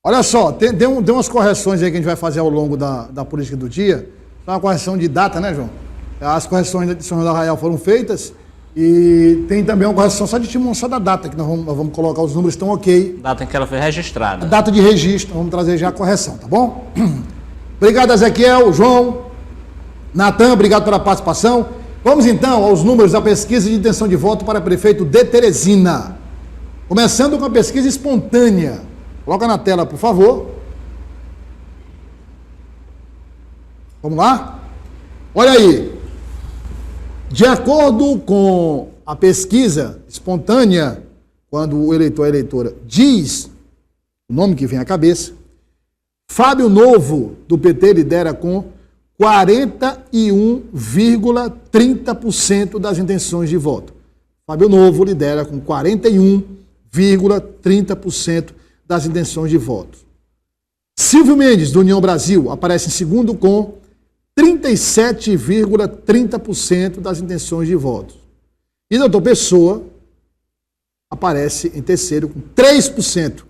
Olha só, tem umas correções aí que a gente vai fazer ao longo da política do dia. Uma correção de data, né, João? As correções de São João do Arraial foram feitas e tem também uma correção só de estimação da data, que nós vamos colocar, os números estão ok. Data em que ela foi registrada. A data de registro, vamos trazer já a correção, tá bom? Obrigado, Ezequiel, João, Natan, obrigado pela participação. Vamos então aos números da pesquisa de intenção de voto para prefeito de Teresina. Começando com a pesquisa espontânea. Coloca na tela, por favor. Vamos lá? Olha aí. De acordo com a pesquisa espontânea, quando o eleitor, a eleitora, diz o nome que vem à cabeça, Fábio Novo, do PT, lidera com 41,30% das intenções de voto. Fábio Novo lidera com 41,30% das intenções de voto. Silvio Mendes, do União Brasil, aparece em segundo com 37,30% das intenções de voto. E doutor Pessoa aparece em terceiro com 3%.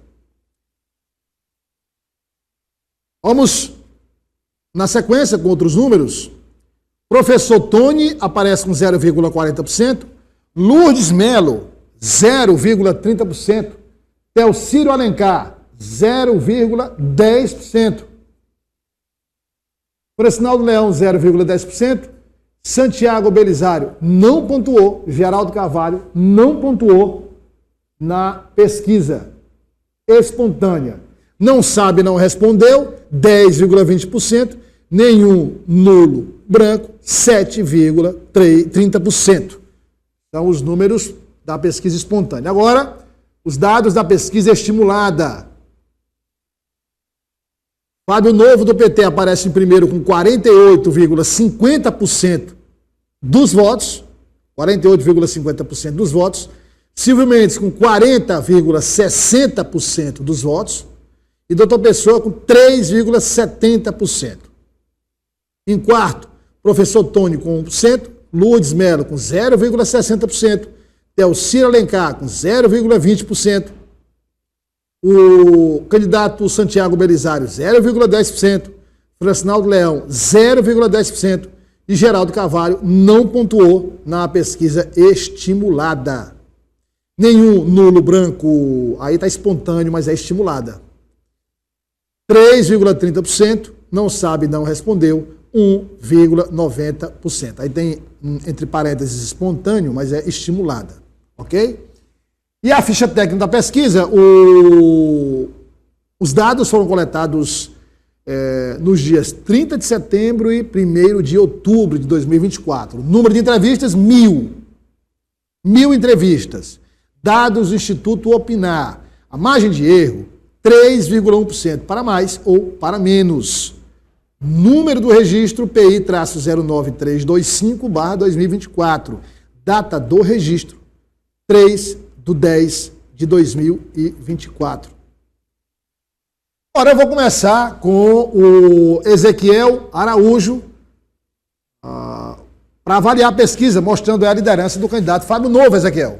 Vamos na sequência com outros números. Professor Tony aparece com 0,40%. Lourdes Melo, 0,30%. Teocírio Alencar, 0,10%. Francinaldo Leão, 0,10%. Santiago Belisário não pontuou. Geraldo Carvalho não pontuou na pesquisa espontânea. Não sabe, não respondeu, 10,20%. Nenhum nulo branco, 7,30%. São os números da pesquisa espontânea. Agora, os dados da pesquisa estimulada. Fábio Novo, do PT, aparece em primeiro com 48,50% dos votos. 48,50% dos votos. Silvio Mendes com 40,60% dos votos. E doutor Pessoa com 3,70%. Em quarto, professor Tony com 1%. Lourdes Melo com 0,60%. Teocírio Alencar com 0,20%. O candidato Santiago Belisário, 0,10%. Francinaldo Leão, 0,10%. E Geraldo Carvalho não pontuou na pesquisa estimulada. Nenhum nulo branco, aí está espontâneo, mas é estimulada. 3,30%, não sabe, não respondeu, 1,90%. Aí tem, entre parênteses, espontâneo, mas é estimulada, ok? E a ficha técnica da pesquisa, os dados foram coletados nos dias 30 de setembro e 1º de outubro de 2024. Número de entrevistas, 1.000. 1.000 entrevistas. Dados do Instituto Opinar. A margem de erro, 3,1% para mais ou para menos. Número do registro PI-09325/2024. Data do registro, 3/10/2024. Agora eu vou começar com o Ezequiel Araújo para avaliar a pesquisa, mostrando a liderança do candidato Fábio Novo, Ezequiel.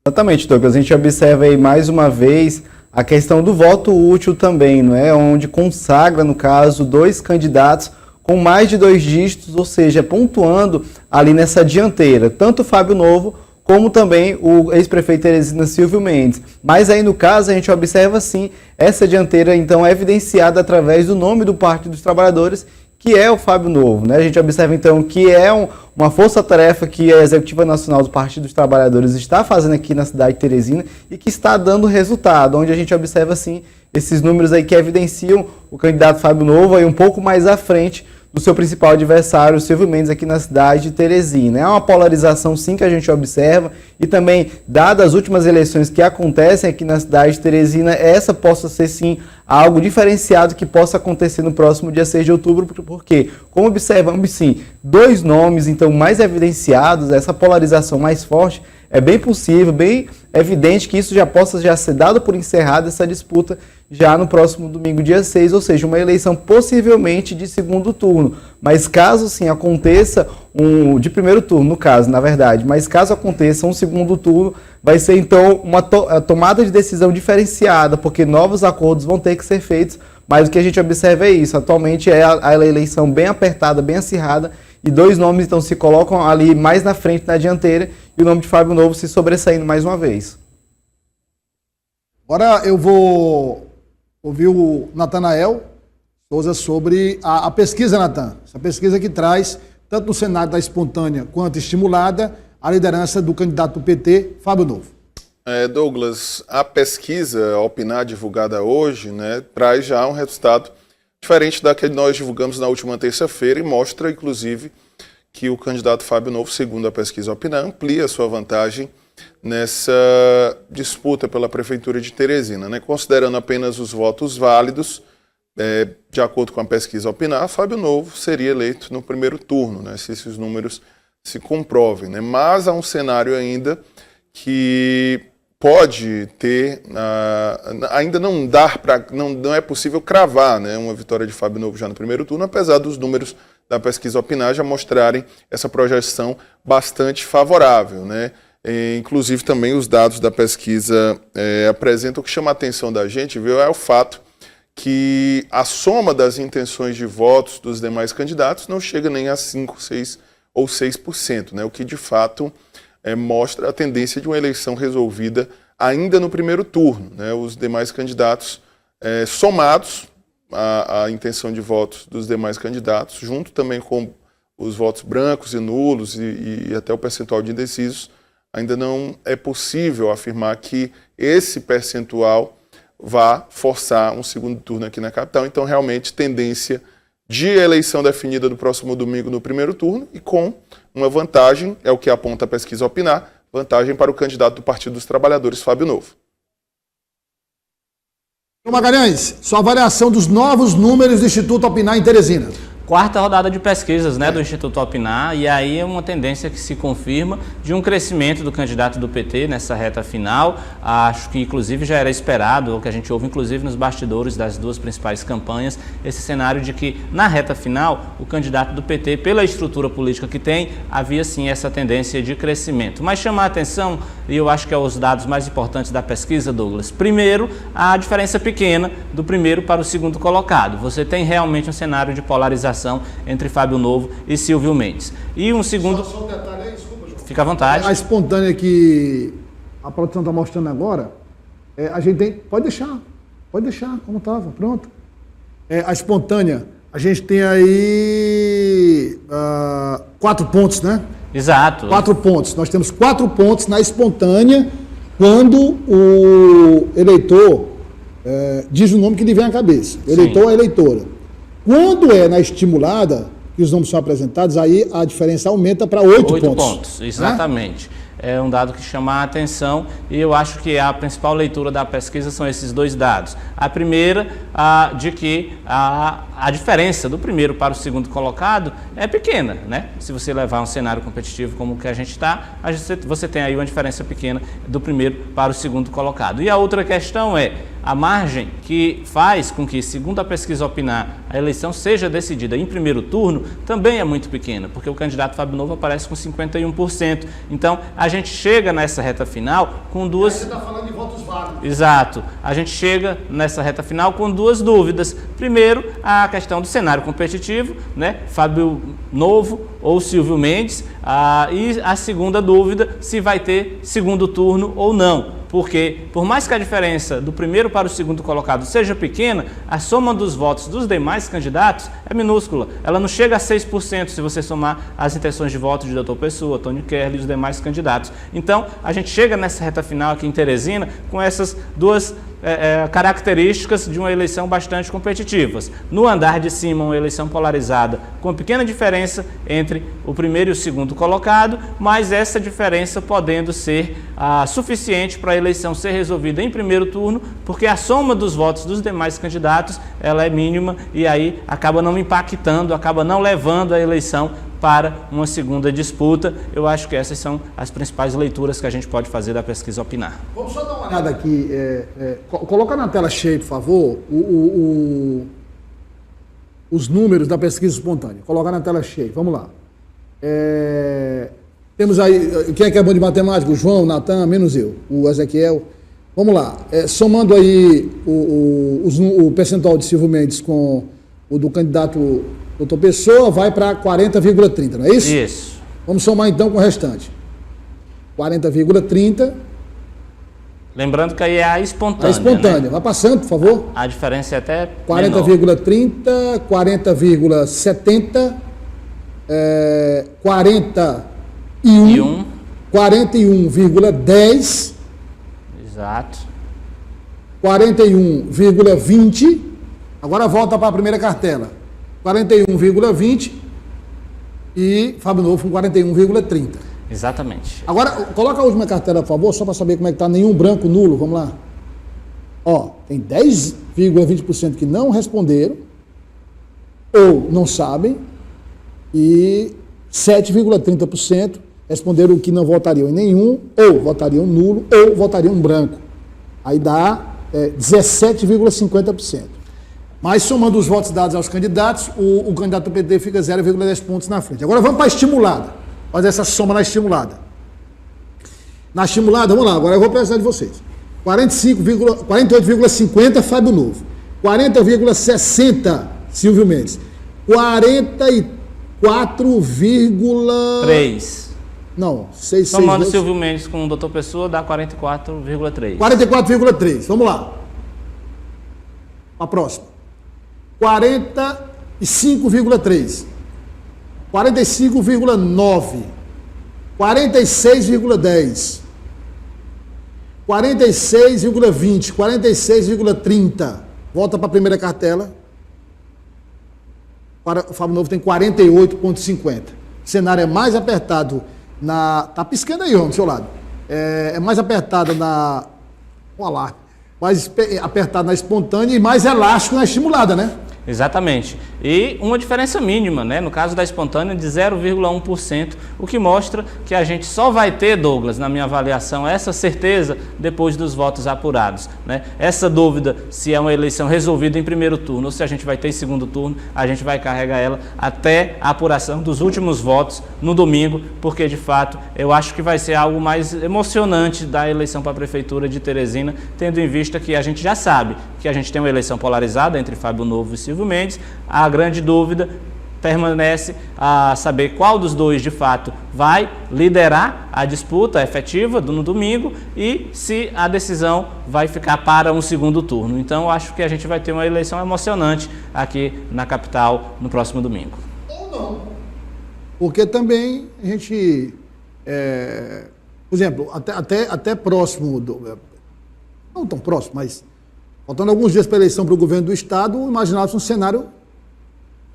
Exatamente, Douglas. A gente observa aí mais uma vez a questão do voto útil também, não é? Onde consagra, no caso, dois candidatos com mais de 2 dígitos, ou seja, pontuando ali nessa dianteira, tanto o Fábio Novo como também o ex-prefeito Teresina Silvio Mendes. Mas aí no caso a gente observa sim essa dianteira então evidenciada através do nome do Partido dos Trabalhadores, que é o Fábio Novo, né? A gente observa então que é uma força-tarefa que a Executiva Nacional do Partido dos Trabalhadores está fazendo aqui na cidade de Teresina e que está dando resultado, onde a gente observa sim esses números aí que evidenciam o candidato Fábio Novo aí um pouco mais à frente do seu principal adversário, Silvio Mendes, aqui na cidade de Teresina. É uma polarização, sim, que a gente observa e também, dadas as últimas eleições que acontecem aqui na cidade de Teresina, essa possa ser, sim, algo diferenciado que possa acontecer no próximo dia 6 de outubro, porque, como observamos, sim, 2 nomes, então, mais evidenciados, essa polarização mais forte, é bem possível, bem evidente que isso já possa ser dado por encerrada essa disputa já no próximo domingo, dia 6, ou seja, uma eleição possivelmente de segundo turno. Mas caso sim aconteça de primeiro turno, no caso, na verdade, mas caso aconteça um segundo turno, vai ser então uma tomada de decisão diferenciada, porque novos acordos vão ter que ser feitos, mas o que a gente observa é isso. Atualmente é a eleição bem apertada, bem acirrada, e dois nomes então se colocam ali mais na frente, na dianteira, e o nome de Fábio Novo se sobressaindo mais uma vez. Agora eu vou ouvir o Natanael Souza sobre a pesquisa, Natan. Essa pesquisa que traz, tanto no cenário da espontânea quanto estimulada, a liderança do candidato do PT, Fábio Novo. Douglas, a pesquisa, a Opinar, divulgada hoje, né, traz já um resultado diferente da que nós divulgamos na última terça-feira e mostra, inclusive, que o candidato Fábio Novo, segundo a pesquisa Opinar, amplia a sua vantagem nessa disputa pela Prefeitura de Teresina, né? Considerando apenas os votos válidos, de acordo com a pesquisa Opinar, Fábio Novo seria eleito no primeiro turno, né? Se esses números se comprovem, né? Mas há um cenário ainda que pode ter, ainda não é possível cravar, né, uma vitória de Fábio Novo já no primeiro turno, apesar dos números da pesquisa Opinar já mostrarem essa projeção bastante favorável, né? Inclusive também os dados da pesquisa apresentam, o que chama a atenção da gente, viu, é o fato que a soma das intenções de votos dos demais candidatos não chega nem a 5, 6 ou 6%, né? O que de fato mostra a tendência de uma eleição resolvida ainda no primeiro turno, né? Os demais candidatos somados a intenção de votos dos demais candidatos, junto também com os votos brancos e nulos e até o percentual de indecisos, ainda não é possível afirmar que esse percentual vá forçar um segundo turno aqui na capital. Então, realmente, tendência de eleição definida no próximo domingo no primeiro turno e com uma vantagem, é o que aponta a pesquisa Opinar, vantagem para o candidato do Partido dos Trabalhadores, Fábio Novo. Magalhães, sua avaliação dos novos números do Instituto Opinar em Teresina. Quarta rodada de pesquisas, né, do Instituto Opinar, e aí é uma tendência que se confirma de um crescimento do candidato do PT nessa reta final. Acho que inclusive já era esperado, o que a gente ouve inclusive nos bastidores das duas principais campanhas, esse cenário de que na reta final o candidato do PT, pela estrutura política que tem, havia sim essa tendência de crescimento. Mas chamar a atenção, e eu acho que é os dados mais importantes da pesquisa, Douglas, primeiro, a diferença pequena do primeiro para o segundo colocado. Você tem realmente um cenário de polarização entre Fábio Novo e Silvio Mendes. E um segundo... Só um detalhe aí, desculpa, João. Fica à vontade. A espontânea que a produção está mostrando agora, a gente tem... Pode deixar como estava, pronto. A espontânea, a gente tem aí 4 pontos, né? Exato. 4 pontos. Nós temos 4 pontos na espontânea quando o eleitor diz o nome que lhe vem à cabeça. O eleitor ou a eleitora. Quando é na estimulada, que os nomes são apresentados, aí a diferença aumenta para 8 pontos. Exatamente. Né? É um dado que chama a atenção e eu acho que a principal leitura da pesquisa são esses dois dados. A primeira, de que a diferença do primeiro para o segundo colocado é pequena, né? Se você levar um cenário competitivo como o que a gente está, você tem aí uma diferença pequena do primeiro para o segundo colocado. E a outra questão é a margem que faz com que, segundo a pesquisa Opinar, a eleição seja decidida em primeiro turno também é muito pequena, porque o candidato Fábio Novo aparece com 51%. Então, a gente chega nessa reta final com duas... Você está falando de votos válidos. Exato. A gente chega nessa reta final com duas dúvidas. Primeiro, a questão do cenário competitivo, né? Fábio Novo ou Silvio Mendes. E a segunda dúvida, se vai ter segundo turno ou não. Porque, por mais que a diferença do primeiro para o segundo colocado seja pequena, a soma dos votos dos demais candidatos é minúscula. Ela não chega a 6% se você somar as intenções de voto de Dr. Pessoa, Tony Kerley e os demais candidatos. Então, a gente chega nessa reta final aqui em Teresina com essas duas características de uma eleição bastante competitivas. No andar de cima, uma eleição polarizada, com pequena diferença entre o primeiro e o segundo colocado, mas essa diferença podendo ser suficiente para a eleição ser resolvida em primeiro turno, porque a soma dos votos dos demais candidatos ela é mínima e aí acaba não impactando, acaba não levando a eleição para uma segunda disputa. Eu acho que essas são as principais leituras que a gente pode fazer da pesquisa Opinar. Vamos só dar uma olhada aqui. Coloca na tela cheia, por favor, os números da pesquisa espontânea. Coloca na tela cheia. Vamos lá. Temos aí, quem é que é bom de matemática? O João, o Natan, menos eu, o Ezequiel. Vamos lá. Somando aí o percentual de Silvio Mendes com o do candidato doutor Pessoa, vai para 40,30, não é isso? Isso. Vamos somar então com o restante. 40,30. Lembrando que aí é a espontânea. A espontânea. Né? Vai passando, por favor. A diferença é até 40,30, 40,70, 41, 41,10, exato. 41,20. Agora volta para a primeira cartela. 41,20 e Fábio Novo com 41,30. Exatamente. Agora, coloca a última cartela, por favor, só para saber como é que está. Nenhum branco, nulo, vamos lá. Ó, tem 10,20% que não responderam ou não sabem e 7,30% responderam que não votariam em nenhum, ou votariam nulo, ou votariam branco. Aí dá 17,50%. Mas somando os votos dados aos candidatos, o candidato do PT fica 0,10 pontos na frente. Agora vamos para a estimulada. Fazer essa soma na estimulada. Na estimulada, vamos lá, agora eu vou precisar de vocês. 48,50 Fábio Novo. 40,60 Silvio Mendes. 3. Não, 6. Somando Silvio Mendes com o doutor Pessoa, dá 44,3. 44,3. Vamos lá. A próxima. 45,3. 45,9. 46,10. 46,20. 46,30. Volta para a primeira cartela. O Fábio Novo tem 48,50. O cenário é mais apertado tá piscando aí, homem, do seu lado. É mais apertado olha lá. Mais apertado na espontânea e mais elástico na estimulada, né? Exatamente. E uma diferença mínima, né? No caso da espontânea, de 0,1%, o que mostra que a gente só vai ter, Douglas, na minha avaliação, essa certeza depois dos votos apurados, né? Essa dúvida se é uma eleição resolvida em primeiro turno ou se a gente vai ter em segundo turno, a gente vai carregar ela até a apuração dos últimos votos no domingo, porque de fato eu acho que vai ser algo mais emocionante da eleição para a Prefeitura de Teresina, tendo em vista que a gente já sabe que a gente tem uma eleição polarizada entre Fábio Novo e Silvio Mendes. A grande dúvida permanece a saber qual dos dois de fato vai liderar a disputa efetiva no domingo e se a decisão vai ficar para um segundo turno. Então eu acho que a gente vai ter uma eleição emocionante aqui na capital no próximo domingo. Ou não. Porque também a gente, por exemplo, até próximo, não tão próximo, mas faltando alguns dias para a eleição para o governo do estado, imaginava-se um cenário,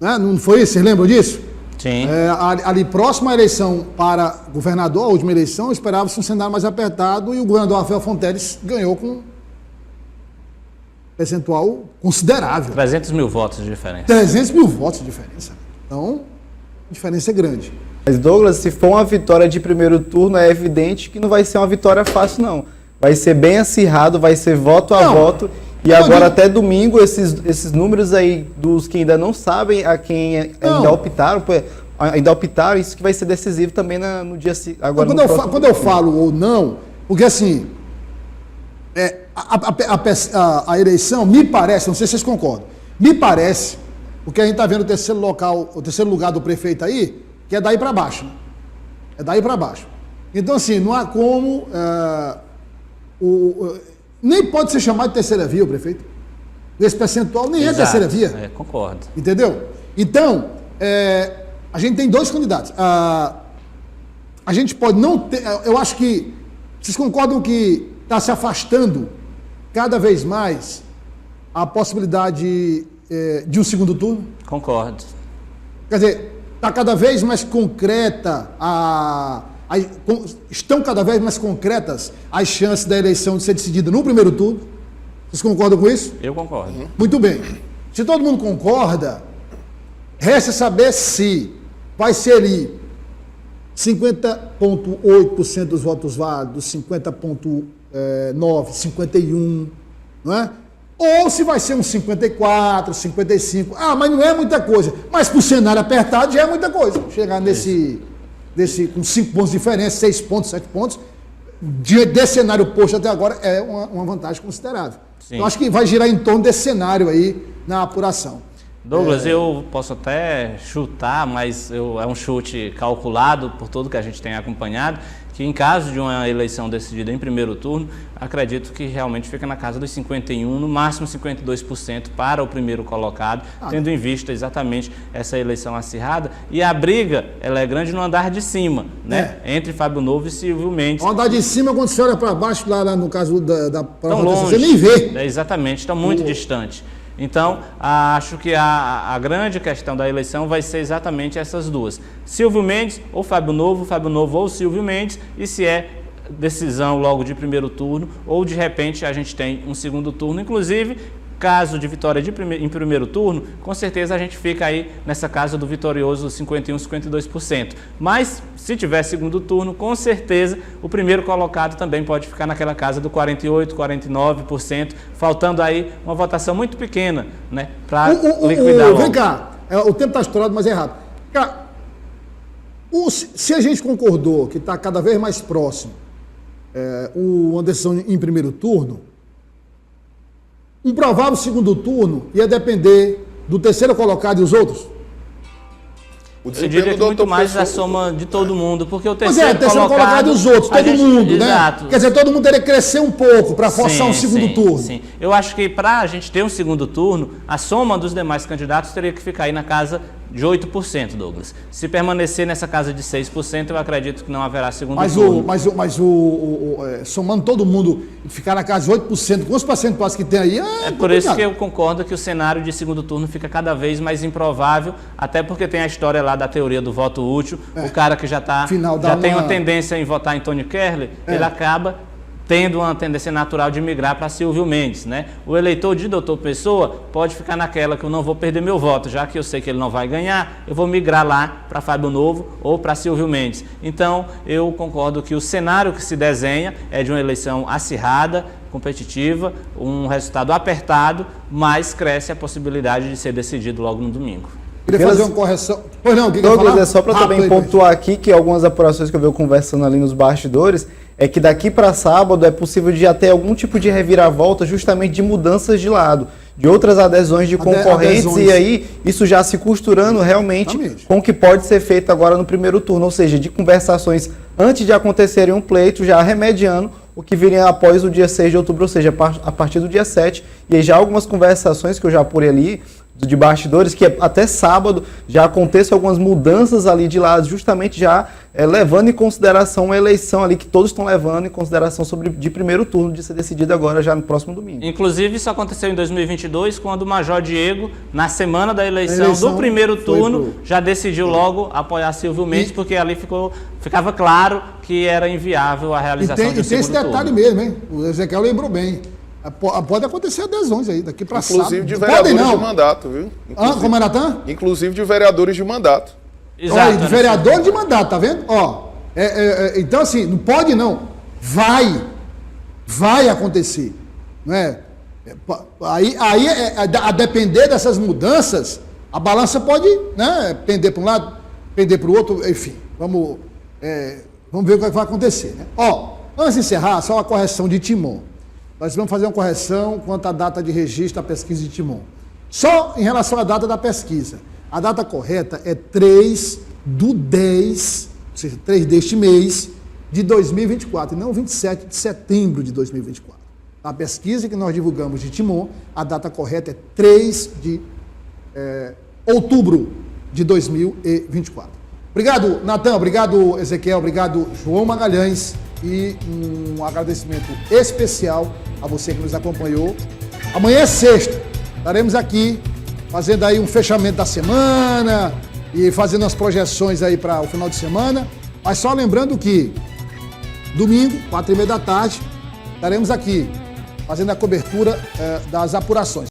né? Não foi isso? Vocês lembram disso? Sim. Ali próximo à eleição para governador, a última eleição, esperava-se um cenário mais apertado e o governador Rafael Fonteles ganhou com um percentual considerável. 300 mil votos de diferença. 300 mil votos de diferença. Então, a diferença é grande. Mas, Douglas, se for uma vitória de primeiro turno, é evidente que não vai ser uma vitória fácil, não. Vai ser bem acirrado, vai ser voto a voto. E agora, até domingo, esses números aí dos que ainda não sabem, a quem ainda optaram, isso que vai ser decisivo também no dia agora. Quando eu falo ou não, porque assim, a eleição, me parece, não sei se vocês concordam, me parece, porque a gente está vendo o terceiro lugar do prefeito aí, que é daí para baixo. Né? É daí para baixo. Então, assim, não há como... nem pode ser chamado de terceira via, o prefeito. Esse percentual nem é terceira via. Concordo. Entendeu? Então, a gente tem dois candidatos. A gente pode não ter... Eu acho que... Vocês concordam que está se afastando cada vez mais a possibilidade de um segundo turno? Concordo. Quer dizer, está cada vez mais concreta estão cada vez mais concretas as chances da eleição de ser decidida no primeiro turno? Vocês concordam com isso? Eu concordo. Muito bem. Se todo mundo concorda, resta saber se vai ser ali 50,8% dos votos válidos, 50,9%, 51%, não é? Ou se vai ser uns 54%, 55%. Ah, mas não é muita coisa. Mas para o cenário apertado já é muita coisa. Chegar com 5 pontos de diferença, 6 pontos, 7 pontos, desse cenário posto até agora, é uma vantagem considerável. Sim. Eu acho que vai girar em torno desse cenário aí na apuração. Douglas, eu posso até chutar, mas é um chute calculado por tudo que a gente tem acompanhado, que em caso de uma eleição decidida em primeiro turno, acredito que realmente fica na casa dos 51%, no máximo 52% para o primeiro colocado, tendo em vista exatamente essa eleição acirrada. E a briga, ela é grande no andar de cima, né? Entre Fábio Novo e Silvio Mendes. O andar de cima, quando você olha para baixo, lá no caso da Tão longe, você nem vê. Exatamente, estão muito distantes. Então, acho que a grande questão da eleição vai ser exatamente essas duas. Silvio Mendes ou Fábio Novo ou Silvio Mendes, e se é decisão logo de primeiro turno, ou de repente a gente tem um segundo turno. Inclusive, caso de vitória em primeiro turno, com certeza a gente fica aí nessa casa do vitorioso 51%, 52%. Mas, se tiver segundo turno, com certeza o primeiro colocado também pode ficar naquela casa do 48%, 49%, faltando aí uma votação muito pequena, né, para liquidar logo. Vem cá, o tempo está estourado, mas é rápido. Cara, se a gente concordou que está cada vez mais próximo uma decisão em primeiro turno, um provável segundo turno ia depender do terceiro colocado e os outros? O Eu diria que muito mais da soma de todo mundo, porque o terceiro colocado e os outros, todo mundo, né? Exato. Quer dizer, todo mundo teria que crescer um pouco para forçar um segundo turno. Sim. Eu acho que para a gente ter um segundo turno, a soma dos demais candidatos teria que ficar aí na casa de 8%, Douglas. Se permanecer nessa casa de 6%, eu acredito que não haverá segundo turno. Mas somando todo mundo e ficar na casa de 8%, quantos percentuais que tem aí? É por isso que eu concordo que o cenário de segundo turno fica cada vez mais improvável, até porque tem a história lá da teoria do voto útil. O cara que já tem uma tendência em votar em Tony Kerley, ele acaba tendo uma tendência natural de migrar para Silvio Mendes, né? O eleitor de Doutor Pessoa pode ficar naquela que eu não vou perder meu voto, já que eu sei que ele não vai ganhar, eu vou migrar lá para Fábio Novo ou para Silvio Mendes. Então, eu concordo que o cenário que se desenha é de uma eleição acirrada, competitiva, um resultado apertado, mas cresce a possibilidade de ser decidido logo no domingo. Queria fazer uma correção. Pois não, o que Douglas, é só para também pontuar aqui que algumas apurações que eu venho conversando ali nos bastidores é que daqui para sábado é possível de até algum tipo de reviravolta, justamente de mudanças de lado, de outras adesões de concorrentes, e aí isso já se costurando realmente com o que pode ser feito agora no primeiro turno, ou seja, de conversações antes de acontecerem um pleito, já remediando o que viria após o dia 6 de outubro, ou seja, a partir do dia 7, e aí já algumas conversações que eu já apurei ali, de bastidores, que até sábado já aconteçam algumas mudanças ali de lado, justamente já levando em consideração uma eleição ali que todos estão levando em consideração de primeiro turno de ser decidido agora já no próximo domingo. Inclusive isso aconteceu em 2022, quando o Major Diego, na semana da eleição do primeiro turno, já decidiu logo apoiar Silvio Mendes, porque ali ficava claro que era inviável a realização de um segundo turno. E tem esse detalhe mesmo, hein? O Ezequiel lembrou bem. Pode acontecer adesões aí, daqui para sábado. Inclusive de vereadores de mandato, viu? Como era, Natan? Inclusive de vereadores de mandato. Exato. Olha, de vereador de mandato, tá vendo? Então assim, não pode não. Vai acontecer. Não é? Aí a depender dessas mudanças, a balança pode, né, pender para um lado, pender para o outro, enfim. Vamos ver o que vai acontecer. Né? Antes de encerrar, só uma correção de Timon. Nós vamos fazer uma correção quanto à data de registro da pesquisa de Timon. Só em relação à data da pesquisa. A data correta é 3/10, ou seja, 3 deste mês de 2024, e não 27 de setembro de 2024. A pesquisa que nós divulgamos de Timon, a data correta é 3 de outubro de 2024. Obrigado, Natan, obrigado, Ezequiel, obrigado, João Magalhães, e um agradecimento especial a você que nos acompanhou. Amanhã é sexta, estaremos aqui fazendo aí um fechamento da semana e fazendo as projeções aí para o final de semana. Mas só lembrando que domingo, 4h30 da tarde, estaremos aqui fazendo a cobertura das apurações.